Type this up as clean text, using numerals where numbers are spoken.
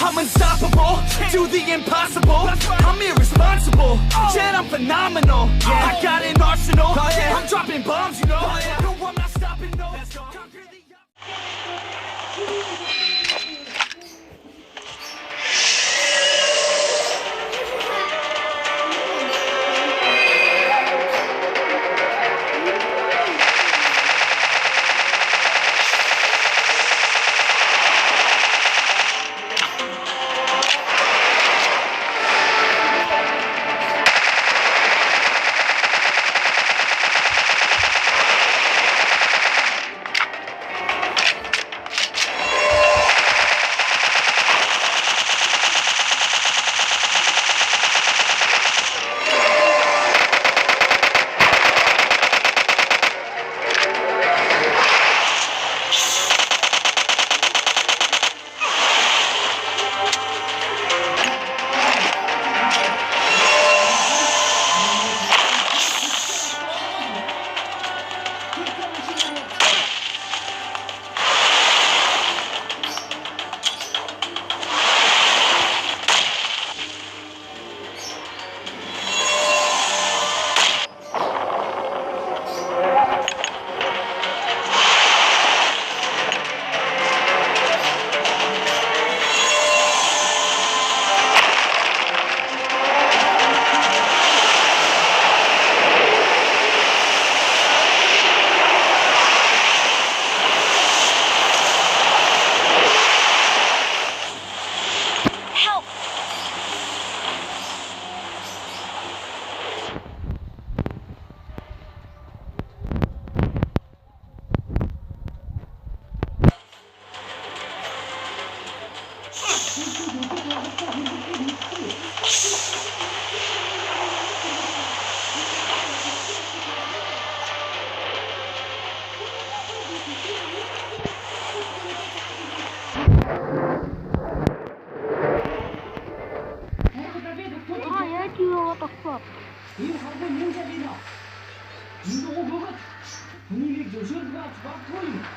I'm unstoppable, do the impossible. I'm irresponsible, yet I'm phenomenal. I got an arsenal, I'm dropping bombs, you know. No, I'm not stopping, no. Conquer the what the fuck? 이거 하고 문제이나 이거 오버가 분위기 조심하지 마.